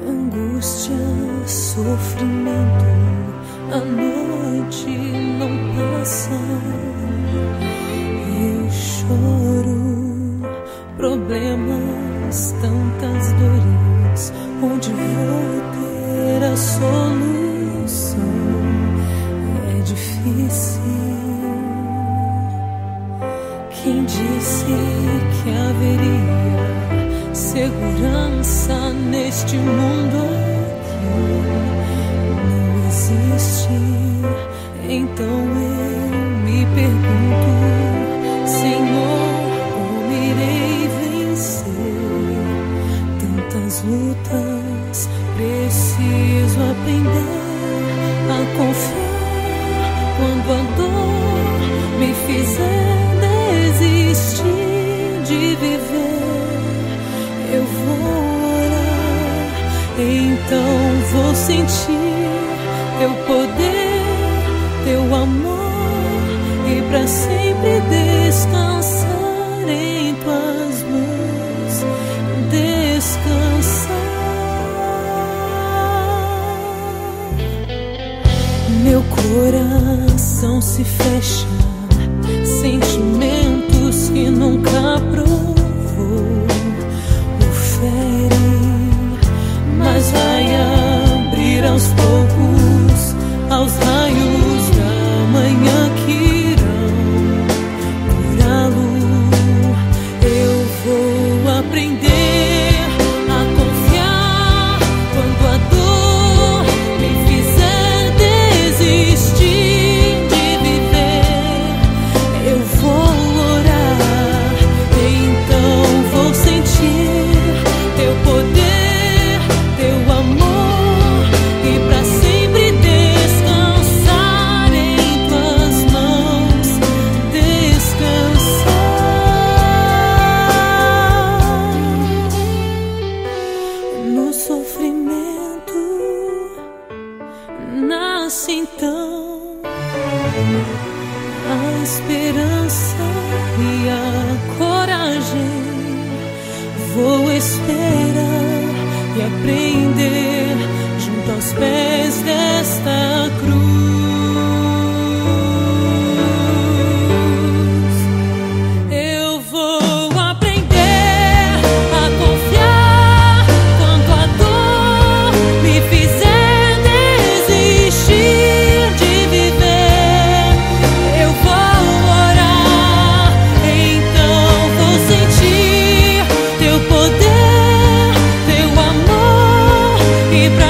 Angústia, sofrimento, a noite não passa. Eu choro, problemas, tantas dores. Onde vou ter a solução? É difícil. Quem disse que haveria segurança neste mundo aqui? Não existe. Então eu me pergunto, Senhor, como irei vencer tantas lutas? Preciso aprender a confiar quando a dor me fizer desistir de viver. Eu vou orar, então vou sentir teu poder, teu amor, e pra sempre descansar em tuas mãos, descansar. Meu coração se fecha, sentimentos que nunca provou o ferem, mas vai abrir aos poucos, aos raios da manhã que irão curá-lo. Eu vou aprender a confiar quando a dor me fizer desistir de viver. Eu vou orar, então vou sentir teu poder, teu amor, e pra sempre descansar em tuas mãos, descansar. No sofrimento nasce então a esperança e a coragem. Vou esperar e aprender junto aos pés desta cruz. Eu vou aprender a confiar quando a dor me fizer desistir de viver. Eu vou orar, então vou sentir teu poder, teu amor, e pra